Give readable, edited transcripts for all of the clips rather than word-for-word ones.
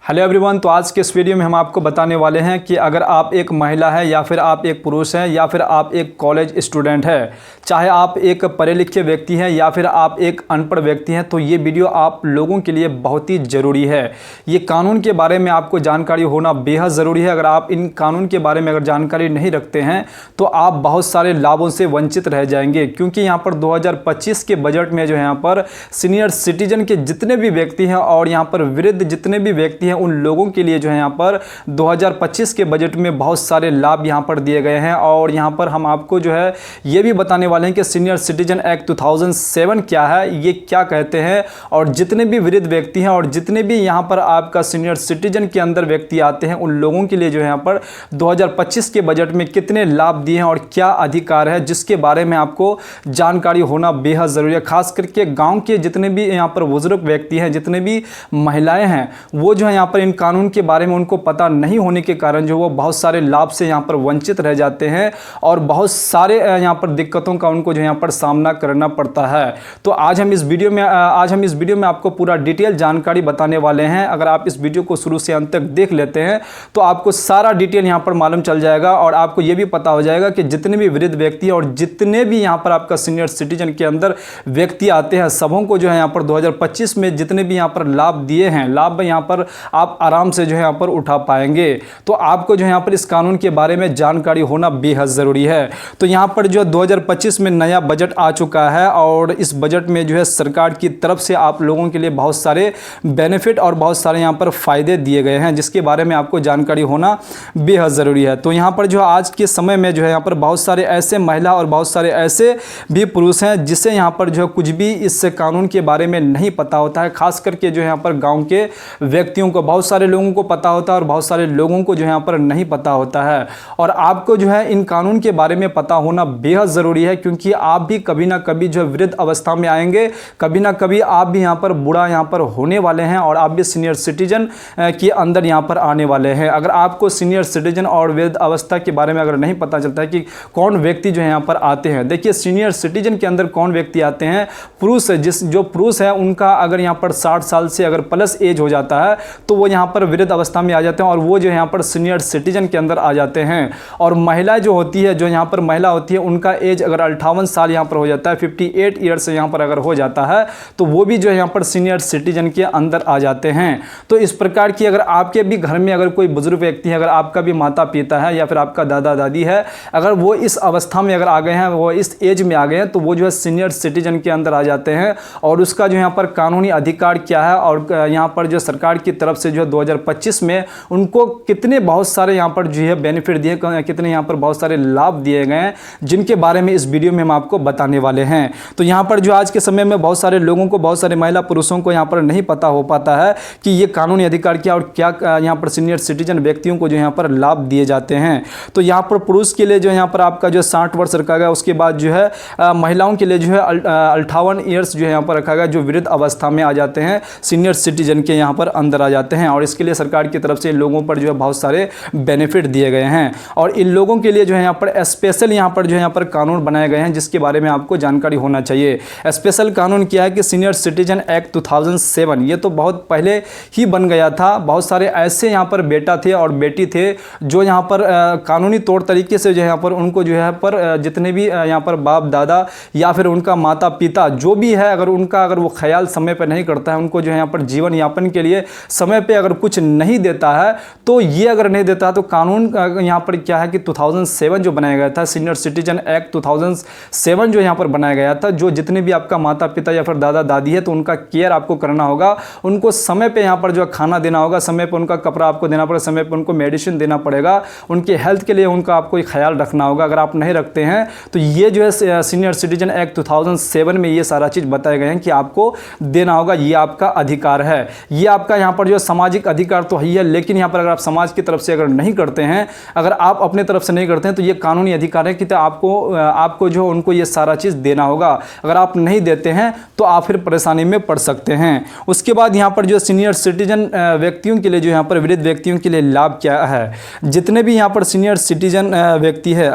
Hello everyone. तो आज के इस वीडियो में हम आपको बताने वाले हैं कि अगर आप एक महिला है या फिर आप एक पुरुष हैं या फिर आप एक कॉलेज स्टूडेंट है, चाहे आप एक पढ़े लिखे व्यक्ति हैं या फिर आप एक अनपढ़ व्यक्ति हैं, तो ये वीडियो आप लोगों के लिए बहुत ही ज़रूरी है। ये कानून के बारे में आपको जानकारी होना बेहद ज़रूरी है। अगर आप इन कानून के बारे में अगर जानकारी नहीं रखते हैं तो आप बहुत सारे लाभों से वंचित रह जाएंगे, क्योंकि यहाँ पर 2025 के बजट में जो है यहाँ पर सीनियर सिटीजन के जितने भी व्यक्ति हैं और यहाँ पर वृद्ध जितने भी व्यक्ति हैं उन लोगों के लिए जो है यहाँ पर 2025 के बजट में बहुत सारे लाभ यहाँ पर दिए गए हैं। और यहाँ पर हम आपको जो है ये भी बताने वाले हैं कि सीनियर सिटीजन एक्ट 2007 क्या है, ये क्या कहते हैं, और जितने भी वृद्ध व्यक्ति हैं और जितने भी यहाँ पर आपका सीनियर सिटीजन के अंदर व्यक्ति आते हैं उन लोगों के लिए जो है यहाँ पर 2025 के बजट में कितने लाभ दिए हैं और क्या अधिकार है, जिसके बारे में आपको जानकारी होना बेहद ज़रूरी है। खास करके गाँव के जितने भी यहाँ पर बुजुर्ग व्यक्ति हैं, जितने भी महिलाएँ हैं, वो जो है यहाँ पर इन कानून के बारे में उनको पता नहीं होने के कारण जो वो बहुत सारे लाभ से यहाँ पर वंचित रह जाते हैं और बहुत सारे यहाँ पर दिक्कतों का उनको जो यहाँ पर सामना करना पड़ता है। तो आज हम इस वीडियो में आपको पूरा डिटेल जानकारी बताने वाले हैं। अगर आप इस वीडियो को शुरू से अंत तक देख लेते हैं तो आपको सारा डिटेल यहाँ पर मालूम चल जाएगा और आपको ये भी पता हो जाएगा कि जितने भी वृद्ध व्यक्ति और जितने भी यहाँ पर आपका सीनियर सिटीजन के अंदर व्यक्ति आते हैं, सबों को जो है यहाँ पर 2025 में जितने भी यहाँ पर लाभ दिए हैं, लाभ यहाँ पर आप आराम से जो है यहाँ पर उठा पाएंगे। तो आपको जो है यहाँ पर इस कानून के बारे में जानकारी होना बेहद ज़रूरी है। तो यहाँ पर जो 2025 में नया बजट आ चुका है और इस बजट में जो है सरकार की तरफ से आप लोगों के लिए बहुत सारे बेनिफिट और बहुत सारे यहाँ पर फ़ायदे दिए गए हैं, जिसके बारे में आपको जानकारी होना बेहद ज़रूरी है। तो यहाँ पर जो आज के समय में जो है यहाँ पर बहुत सारे ऐसे महिला और बहुत सारे ऐसे भी पुरुष हैं जिसे यहाँ पर जो है कुछ भी इस कानून के बारे में नहीं पता होता है। खास करके जो है यहाँ पर गाँव के व्यक्तियों को, बहुत सारे लोगों को पता होता है और बहुत सारे लोगों को जो यहाँ पर नहीं पता होता है। और आपको जो है इन कानून के बारे में पता होना बेहद ज़रूरी है, क्योंकि आप भी कभी ना कभी जो वृद्ध अवस्था में आएंगे, कभी ना कभी आप भी यहाँ पर बूढ़ा यहाँ पर होने वाले हैं और आप भी सीनियर सिटीजन के अंदर यहाँ पर आने वाले हैं। अगर आपको सीनियर सिटीजन और वृद्ध अवस्था के बारे में अगर नहीं पता चलता है कि कौन व्यक्ति जो है यहाँ पर आते हैं, देखिए सीनियर सिटीजन के अंदर कौन व्यक्ति आते हैं, पुरुष, जो पुरुष है उनका अगर यहाँ पर 60 साल से अगर प्लस एज हो जाता है तो वो यहाँ पर वृद्ध अवस्था में आ जाते हैं और वो जो यहाँ पर सीनियर सिटीजन के अंदर आ जाते हैं। और महिला जो होती है, जो यहाँ पर महिला होती है, उनका एज अगर 58 साल यहाँ पर हो जाता है, 58 ईयर्स यहाँ पर अगर हो जाता है तो वो भी जो है यहाँ पर सीनियर सिटीजन के अंदर आ जाते हैं। तो इस प्रकार की अगर आपके भी घर में अगर कोई बुजुर्ग व्यक्ति है, अगर आपका भी माता पिता है या फिर आपका दादा दादी है, अगर वो इस अवस्था में अगर आ गए हैं, वो इस एज में आ गए हैं, तो वो जो है सीनियर सिटीजन के अंदर आ जाते हैं। और उसका जो यहाँ पर कानूनी अधिकार क्या है और यहाँ पर जो सरकार की तरफ से जो है 2025 में उनको कितने बहुत सारे यहाँ पर जो है बेनिफिट दिए, कितने यहाँ पर बहुत सारे लाभ दिए गए हैं, जिनके बारे में इस वीडियो में हम आपको बताने वाले हैं। तो यहाँ पर जो आज के समय में बहुत सारे लोगों को, बहुत सारे महिला पुरुषों को यहाँ पर नहीं पता हो पाता है कि ये कानूनी अधिकार क्या और क्या यहाँ पर सीनियर सिटीजन व्यक्तियों को जो यहाँ पर लाभ दिए जाते हैं। तो यहाँ पर पुरुष के लिए जो यहाँ पर आपका जो 60 वर्ष रखा गया, उसके बाद जो है महिलाओं के लिए जो है 58 ईयर्स जो है यहाँ पर रखा गया, जो वृद्ध अवस्था में आ जाते हैं, सीनियर सिटीजन के यहाँ पर अंदर आ जाते हैं। और इसके लिए सरकार की तरफ से इन लोगों पर जो है बहुत सारे बेनिफिट दिए गए हैं और इन लोगों के लिए जो है यहाँ पर स्पेशल यहाँ पर जो है यहाँ पर कानून बनाए गए हैं, जिसके बारे में आपको जानकारी होना चाहिए। स्पेशल कानून क्या है कि सीनियर सिटीजन एक्ट 2007, ये तो बहुत पहले ही बन गया था। बहुत सारे ऐसे यहाँ पर बेटा थे और बेटी थे जो यहाँ पर कानूनी तौर तरीके से जो है यहाँ पर उनको जो है पर जितने भी यहाँ पर बाप दादा या फिर उनका माता पिता जो भी है, अगर उनका अगर वो ख्याल समय पर नहीं करता है, उनको जो है यहाँ पर जीवन यापन के लिए समय पे अगर कुछ नहीं देता है, तो ये अगर नहीं देता है तो कानून यहाँ पर क्या है कि 2007 जो बनाया गया था, सीनियर सिटीजन एक्ट 2007 जो यहाँ पर बनाया गया था, जो जितने भी आपका माता पिता या फिर दादा दादी है तो उनका केयर आपको करना होगा, उनको समय पे यहाँ पर जो खाना देना होगा, समय पे उनका कपड़ा आपको देना पड़ेगा, समय पे उनको मेडिसिन देना पड़ेगा, उनके हेल्थ के लिए उनका आपको ख्याल रखना होगा। अगर आप नहीं रखते हैं तो ये जो है सीनियर सिटीजन एक्ट 2007 में ये सारा चीज़ बताए गए हैं कि आपको देना होगा, ये आपका अधिकार है। ये आपका यहाँ पर जो सामाजिक अधिकार तो है, लेकिन यहाँ पर अगर आप समाज की तरफ से अगर नहीं करते हैं, अगर आप अपने तरफ से नहीं करते हैं, तो ये कानूनी अधिकार है कि तो आपको जो उनको ये सारा चीज़ देना होगा। अगर आप नहीं देते हैं तो आप फिर परेशानी में पड़ सकते हैं। उसके बाद यहाँ पर जो सीनियर सिटीजन व्यक्तियों के लिए जो यहाँ पर वृद्ध व्यक्तियों के लिए लाभ क्या है, जितने भी यहाँ पर सीनियर सिटीजन व्यक्ति है,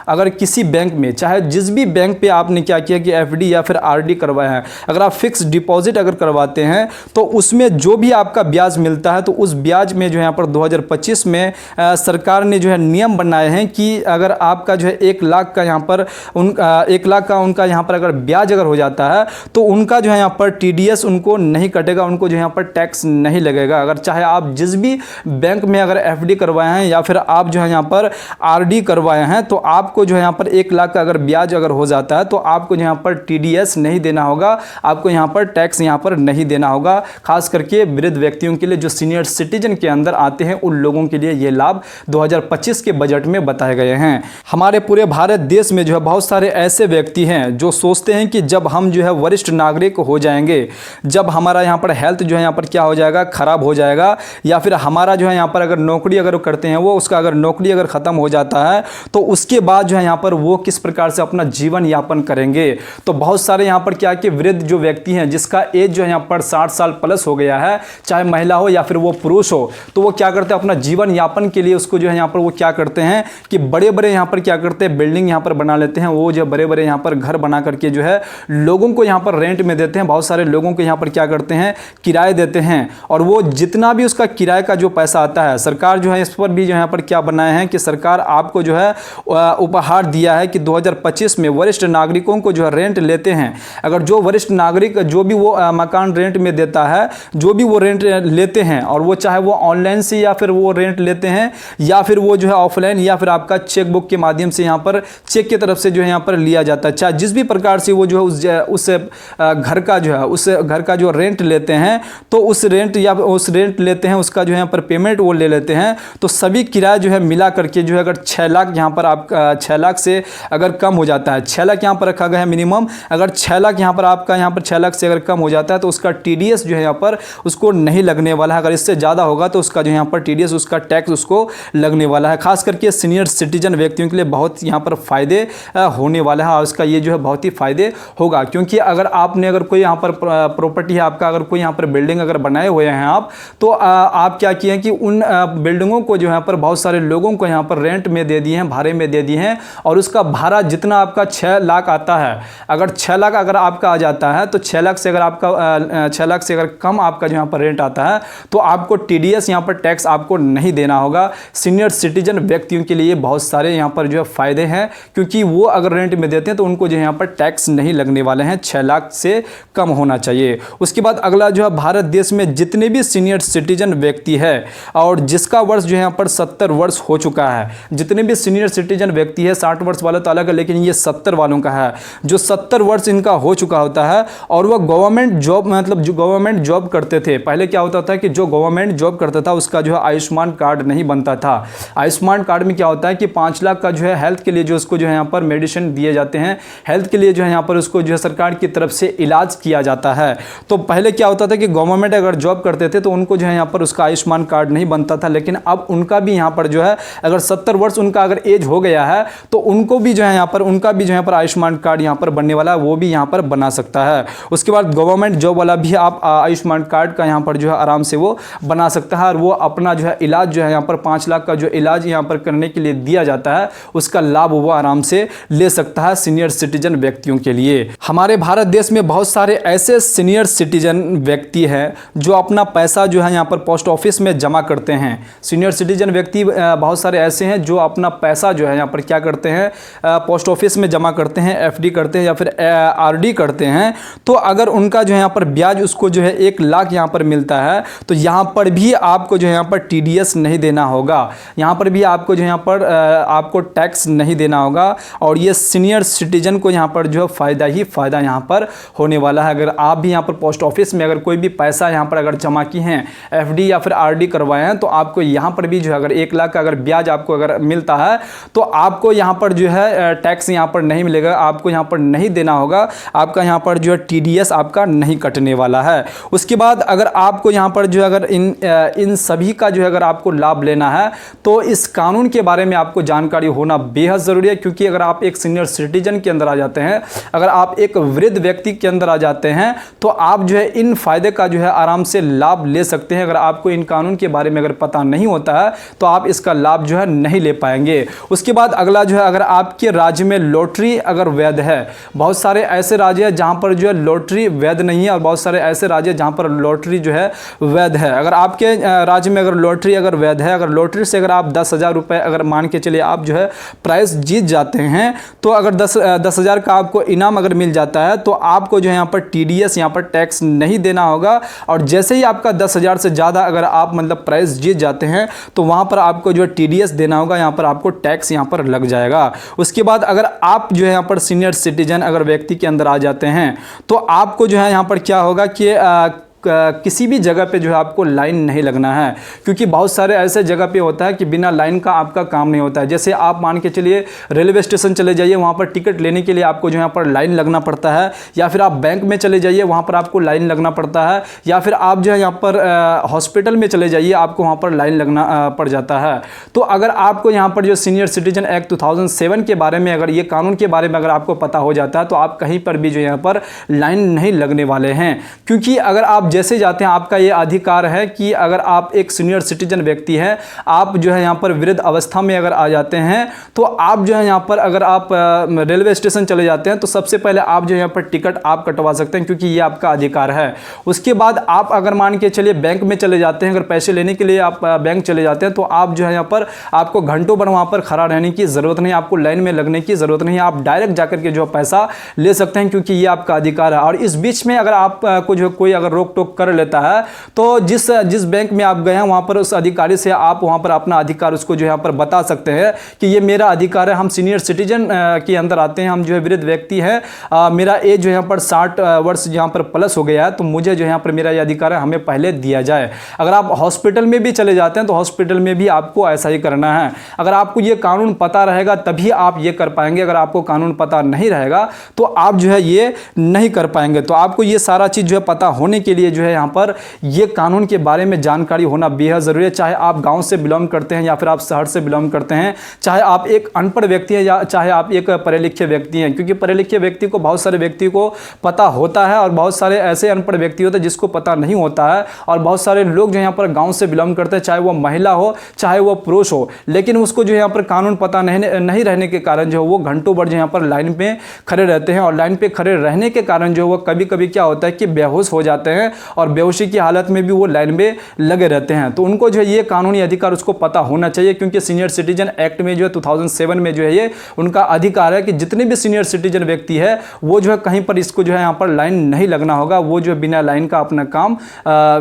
अगर किसी बैंक में, चाहे जिस भी बैंक पे आपने क्या किया कि एफडी या फिर आरडी करवाया है, अगर आप फिक्स डिपॉजिट अगर करवाते हैं तो उसमें जो भी भी आपका ब्याज मिलता है तो उस ब्याज में जो है यहाँ पर 2025 में सरकार ने जो है नियम बनाए हैं कि अगर आपका जो है 1 लाख का यहाँ पर 1 लाख का उनका यहाँ पर अगर ब्याज अगर हो जाता है तो उनका जो है यहाँ पर TDS उनको नहीं कटेगा, उनको जो यहाँ पर टैक्स नहीं लगेगा। अगर चाहे आप जिस भी बैंक में अगर FD करवाए हैं या फिर आप जो है यहाँ पर RD करवाए हैं तो आपको जो है यहाँ पर 1 लाख का अगर ब्याज अगर हो जाता है तो आपको यहाँ पर TDS नहीं देना होगा, आपको यहाँ पर टैक्स यहाँ पर नहीं देना होगा। खास करके वृद्ध व्यक्तियों के लिए जो सीनियर सिटीजन के अंदर आते हैं उन लोगों के लिए ये लाभ 2025 के बजट में बताए गए हैं। हमारे पूरे भारत देश में जो है बहुत सारे ऐसे व्यक्ति हैं जो सोचते हैं कि जब हम जो है वरिष्ठ नागरिक हो जाएंगे, जब हमारा यहाँ पर हेल्थ जो है यहाँ पर क्या हो जाएगा, खराब हो जाएगा, या फिर हमारा जो है यहाँ पर अगर नौकरी अगर करते हैं वो उसका अगर नौकरी अगर ख़त्म हो जाता है तो उसके बाद जो है यहाँ पर वो किस प्रकार से अपना जीवन यापन करेंगे। तो बहुत सारे यहाँ पर क्या कि वृद्ध जो व्यक्ति हैं जिसका एज जो है यहाँ पर 60 साल प्लस हो गया है, चाहे महिला हो या फिर वो पुरुष हो, तो वो क्या करते हैं अपना जीवन यापन के लिए उसको जो है यहाँ पर वो क्या करते हैं कि बड़े बड़े यहाँ पर क्या करते हैं बिल्डिंग यहाँ पर बना लेते हैं। वो जो बड़े बड़े यहाँ पर घर बना करके जो है लोगों को यहाँ पर रेंट में देते हैं, बहुत सारे लोगों को यहाँ पर क्या करते हैं किराए देते हैं, और वो जितना भी उसका किराए का जो पैसा आता है सरकार जो है इस पर भी जो यहाँ पर क्या बनाए हैं कि सरकार आपको जो है उपहार दिया है कि 2025 में वरिष्ठ नागरिकों को जो है रेंट लेते हैं, अगर जो वरिष्ठ नागरिक जो भी वो मकान रेंट में देता है, जो भी वो रेंट लेते हैं, और वो चाहे वो ऑनलाइन से या फिर वो रेंट लेते हैं या फिर वो जो है ऑफलाइन या फिर आपका चेक बुक के माध्यम से यहाँ पर चेक की तरफ से जो है यहाँ पर लिया जाता है, चाहे जिस भी प्रकार से वो जो है उस घर का जो है उस घर का जो रेंट लेते हैं तो उस रेंट या उस रेंट लेते हैं उसका जो है यहाँ पर पेमेंट वो ले लेते हैं। तो सभी किराया जो है मिला करके जो है अगर 6 लाख यहाँ पर आप 6 लाख से अगर कम हो जाता है, 6 लाख यहाँ पर रखा गया है मिनिमम, अगर 6 लाख यहाँ पर आपका यहाँ पर 6 लाख से अगर कम हो जाता है तो उसका TDS जो है यहाँ पर उसको नहीं लगने वाला है। अगर इससे ज़्यादा होगा तो उसका जो यहाँ पर TDS उसका टैक्स उसको लगने वाला है। खास करके सीनियर सिटीजन व्यक्तियों के लिए बहुत यहाँ पर फ़ायदे होने वाला है और उसका ये जो है बहुत ही फ़ायदे होगा, क्योंकि अगर आपने अगर कोई यहाँ पर प्रॉपर्टी है आपका, अगर कोई यहाँ पर बिल्डिंग अगर बनाए हुए हैं आप, तो आप क्या किए हैं कि उन बिल्डिंगों को जो यहाँ पर बहुत सारे लोगों को यहाँ पर रेंट में दे दिए हैं, भाड़े में दे दिए हैं, और उसका भाड़ा जितना आपका 6 लाख आता है, अगर 6 लाख अगर आपका आ जाता है तो 6 लाख से अगर आपका 6 लाख से अगर कम आपका जो यहाँ पर रेंट आता है तो आपको TDS यहाँ पर टैक्स आपको नहीं देना होगा। सीनियर सिटीजन व्यक्तियों के लिए बहुत सारे यहाँ पर जो है फ़ायदे हैं, क्योंकि वो अगर रेंट में देते हैं तो उनको जो यहाँ पर टैक्स नहीं लगने वाले हैं, 6 लाख से कम होना चाहिए। उसके बाद अगला जो है भारत देश में जितने भी सीनियर सिटीजन व्यक्ति है और जिसका वर्ष जो है यहाँ पर 70 वर्ष हो चुका है, जितने भी सीनियर सिटीजन व्यक्ति है, 60 वर्ष वाला तो अलग है लेकिन ये 70 वालों का है, जो 70 वर्ष इनका हो चुका होता है और वह गवर्नमेंट जॉब मतलब जो गवर्नमेंट जॉब करते थे, पहले क्या होता था कि जो गवर्नमेंट जॉब करता था उसका जो है आयुष्मान कार्ड नहीं बनता था। आयुष्मान कार्ड में क्या होता है कि 5 लाख का जो है हेल्थ के लिए जो उसको जो है यहाँ पर मेडिसिन दिए जाते हैं, हेल्थ के लिए जो है यहाँ पर उसको जो है सरकार की तरफ से इलाज किया जाता है। तो पहले क्या होता था कि गवर्नमेंट अगर जॉब करते थे तो उनको जो है यहाँ पर उसका आयुष्मान कार्ड नहीं बनता था, लेकिन अब उनका भी यहाँ पर जो है अगर 70 वर्ष उनका अगर एज हो गया है तो उनको भी जो है यहाँ पर उनका भी जो है पर आयुष्मान कार्ड यहाँ पर बनने वाला है, वो भी यहाँ पर बना सकता है। उसके बाद गवर्नमेंट जॉब वाला भी आप आयुष्मान कार्ड का यहाँ पर जो है आराम से वो बना सकता है और वो अपना जो है इलाज जो है यहाँ पर 5 लाख का जो इलाज यहाँ पर करने के लिए दिया जाता है उसका लाभ वो आराम से ले सकता है सीनियर सिटीजन व्यक्तियों के लिए। हमारे भारत देश में बहुत सारे ऐसे सीनियर सिटीजन व्यक्ति हैं जो अपना पैसा जो है यहाँ पर पोस्ट ऑफिस में जमा करते हैं। सीनियर सिटीजन व्यक्ति बहुत सारे ऐसे हैं जो अपना पैसा जो है यहाँ पर क्या करते हैं पोस्ट ऑफिस में जमा करते हैं, FD करते हैं या फिर RD करते हैं। तो अगर उनका जो है यहाँ पर ब्याज उसको जो है 1 लाख यहाँ पर मिलता है तो यहाँ पर भी आपको जो है यहाँ पर TDS नहीं देना होगा, यहाँ पर भी आपको जो यहाँ पर आपको टैक्स नहीं देना होगा और ये सीनियर सिटीजन को यहाँ पर जो है फ़ायदा ही फ़ायदा यहाँ पर होने वाला है। अगर आप भी यहाँ पर पोस्ट ऑफिस में अगर कोई भी पैसा यहाँ पर अगर जमा की हैं, FD या फिर RD करवाए हैं, तो आपको यहाँ पर भी जो है अगर 1 लाख का अगर ब्याज आपको अगर मिलता है तो आपको यहाँ पर जो है टैक्स यहाँ पर नहीं मिलेगा, आपको यहाँ पर नहीं देना होगा, आपका यहाँ पर जो है TDS आपका नहीं कटने वाला है। उसके बाद अगर आपको यहाँ पर जो है अगर इन सभी का जो है अगर आपको लाभ लेना है तो इस कानून के बारे में आपको जानकारी होना बेहद ज़रूरी है, क्योंकि अगर आप एक सीनियर सिटीजन के अंदर आ जाते हैं, अगर आप एक वृद्ध व्यक्ति के अंदर आ जाते हैं तो आप जो है इन फायदे का जो है आराम से लाभ ले सकते हैं। अगर आपको इन कानून के बारे में अगर पता नहीं होता है तो आप इसका लाभ जो है नहीं ले पाएंगे। उसके बाद अगला जो है अगर आपके राज्य में लॉटरी अगर वैध है, बहुत सारे ऐसे राज्य हैं जहां पर जो है लॉटरी वैध नहीं है और बहुत सारे ऐसे राज्य जहां पर लॉटरी लॉटरी जो है वैध है। अगर आपके राज्य में अगर लॉटरी अगर वैध है, अगर लॉटरी से अगर आप 10,000 रुपये अगर मान के चलिए आप जो है प्राइस जीत जाते हैं, तो अगर 10,000 का आपको इनाम अगर मिल जाता है तो आपको जो है यहाँ पर TDS यहाँ पर टैक्स नहीं देना होगा। और जैसे ही आपका 10,000 से ज़्यादा अगर आप मतलब प्राइस जीत जाते हैं तो वहाँ पर आपको जो है TDS देना होगा, यहाँ पर आपको टैक्स यहाँ पर लग जाएगा। उसके बाद अगर आप जो है यहाँ पर सीनियर सिटीजन अगर व्यक्ति के अंदर आ जाते हैं तो आपको जो है यहाँ पर क्या होगा कि किसी भी जगह पे जो है आपको लाइन नहीं लगना है, क्योंकि बहुत सारे ऐसे जगह पे होता है कि बिना लाइन का आपका काम नहीं होता है। जैसे आप मान के चलिए रेलवे स्टेशन चले जाइए, वहाँ पर टिकट लेने के लिए आपको जो यहाँ पर लाइन लगना पड़ता है, या फिर आप बैंक में चले जाइए वहाँ पर आपको लाइन लगना पड़ता है, या फिर आप जो है यहाँ पर हॉस्पिटल में चले जाइए आपको वहाँ पर लाइन लगना पड़ जाता है। तो अगर आपको यहाँ पर जो सीनियर सिटीजन एक्ट 2007 के बारे में अगर ये कानून के बारे में अगर आपको पता हो जाता है तो आप कहीं पर भी जो यहाँ पर लाइन नहीं लगने वाले हैं, क्योंकि अगर आप जैसे जाते हैं आपका ये अधिकार है कि अगर आप एक सीनियर सिटीजन व्यक्ति हैं, आप जो है यहाँ पर वृद्ध अवस्था में अगर आ जाते हैं तो आप जो है यहाँ पर अगर आप रेलवे स्टेशन चले जाते हैं तो सबसे पहले आप जो है यहाँ पर टिकट आप कटवा सकते हैं, क्योंकि ये आपका अधिकार है। उसके बाद आप अगर मान के चलिए बैंक में चले जाते हैं, अगर पैसे लेने के लिए आप बैंक चले जाते हैं तो आप जो है यहाँ पर आपको घंटों भर वहाँ पर खड़ा रहने की ज़रूरत नहीं, आपको लाइन में लगने की ज़रूरत नहीं, आप डायरेक्ट जाकर के जो पैसा ले सकते हैं, क्योंकि ये आपका अधिकार है। और इस बीच में अगर आपको जो कोई अगर रोक टोक कर लेता है तो जिस बैंक में आप गए हैं वहां पर उस अधिकारी से आप वहां पर अपना अधिकार उसको जो यहाँ पर बता सकते हैं कि ये मेरा अधिकार है, हम सीनियर सिटीजन के अंदर आते हैं, हम जो है वृद्ध व्यक्ति हैं, मेरा एज जो यहाँ पर 60 वर्ष यहाँ पर प्लस हो गया है, तो मुझे जो यहाँ पर मेरा ये अधिकार है, हमें पहले दिया जाए। अगर आप हॉस्पिटल में भी चले जाते हैं तो हॉस्पिटल में भी आपको ऐसा ही करना है। अगर आपको ये कानून पता रहेगा तभी आप ये कर पाएंगे, अगर आपको कानून पता नहीं रहेगा तो आप जो है ये नहीं कर पाएंगे। तो आपको ये सारा चीज़ जो है पता होने के लिए जो है यहाँ पर ये कानून के बारे में जानकारी होना बेहद ज़रूरी है। चाहे आप गांव से बिलोंग करते हैं या फिर आप शहर से बिलोंग करते हैं, चाहे आप एक अनपढ़ व्यक्ति हैं या चाहे आप एक पढ़े लिखे व्यक्ति हैं, क्योंकि पढ़े लिखे व्यक्ति को बहुत सारे व्यक्ति को पता होता है और बहुत सारे ऐसे अनपढ़ व्यक्ति होते हैं जिसको पता नहीं होता है। और बहुत सारे लोग जो यहाँ पर गाँव से बिलोंग करते हैं, चाहे वो महिला हो चाहे वो पुरुष हो, लेकिन उसको जो यहाँ पर कानून पता नहीं रहने के कारण जो है वो घंटों भर जो यहाँ पर लाइन पे खड़े रहते हैं। और लाइन पे खड़े रहने के कारण जो है वो कभी कभी क्या होता है कि बेहोश हो जाते हैं और बेहोशी की हालत में भी वो लाइन में लगे रहते हैं। तो उनको जो है ये कानूनी अधिकार उसको पता होना चाहिए, क्योंकि सीनियर सिटीजन एक्ट में जो है 2007 में जो है ये उनका अधिकार है कि जितने भी सीनियर सिटीजन व्यक्ति है वो जो है कहीं पर इसको जो है यहाँ पर लाइन नहीं लगना होगा, वो जो है बिना लाइन का अपना काम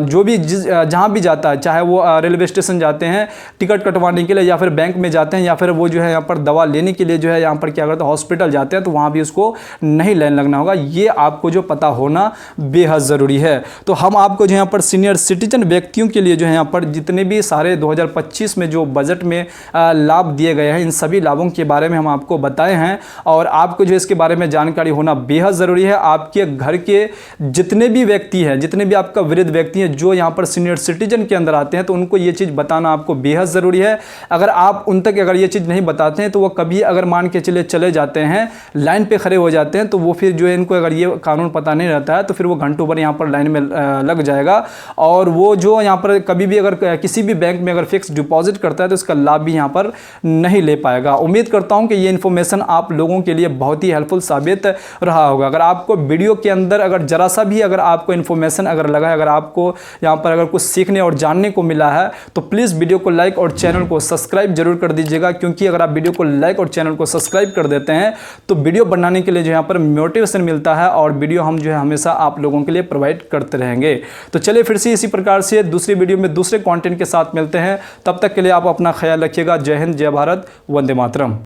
जो भी जहाँ भी जाता है, चाहे वो रेलवे स्टेशन जाते हैं टिकट कटवाने के लिए या फिर बैंक में जाते हैं या फिर वो जो है यहाँ पर दवा लेने के लिए जो है यहाँ पर क्या करते हैं हॉस्पिटल जाते हैं, तो वहाँ भी उसको नहीं लाइन लगना होगा। ये आपको जो पता होना बेहद ज़रूरी है। तो हम आपको जो यहाँ पर सीनियर सिटीजन व्यक्तियों के लिए जो है यहाँ पर जितने भी सारे 2025 में जो बजट में लाभ दिए गए हैं, इन सभी लाभों के बारे में हम आपको बताए हैं और आपको जो इसके बारे में जानकारी होना बेहद ज़रूरी है। आपके घर के जितने भी व्यक्ति हैं, जितने भी आपका वृद्ध व्यक्ति हैं जो यहाँ पर सीनियर सिटीजन के अंदर आते हैं, तो उनको ये चीज़ बताना आपको बेहद ज़रूरी है। अगर आप उन तक अगर ये चीज़ नहीं बताते हैं तो वो कभी अगर मान के चले जाते हैं, लाइन पे खड़े हो जाते हैं, तो वो फिर जो है इनको अगर ये कानून पता नहीं रहता है तो फिर वो घंटों भर यहाँ पर लाइन में लग जाएगा। और वो जो यहाँ पर कभी भी अगर किसी भी बैंक में अगर फिक्स डिपॉजिट करता है तो इसका लाभ भी यहाँ पर नहीं ले पाएगा। उम्मीद करता हूँ कि ये इन्फॉर्मेशन आप लोगों के लिए बहुत ही हेल्पफुल साबित रहा होगा। अगर आपको वीडियो के अंदर अगर जरा सा भी अगर आपको इन्फॉर्मेशन अगर लगा है, अगर आपको यहाँ पर अगर कुछ सीखने और जानने को मिला है, तो प्लीज़ वीडियो को लाइक और चैनल को सब्सक्राइब जरूर कर दीजिएगा, क्योंकि अगर आप वीडियो को लाइक और चैनल को सब्सक्राइब कर देते हैं तो वीडियो बनाने के लिए जो यहाँ पर मोटिवेशन मिलता है और वीडियो हम जो है हमेशा आप लोगों के लिए प्रोवाइड करते रहेंगे। तो चलिए फिर से इसी प्रकार से दूसरी वीडियो में दूसरे कंटेंट के साथ मिलते हैं। तब तक के लिए आप अपना ख्याल रखिएगा। जय हिंद, जय भारत, वंदे मातरम।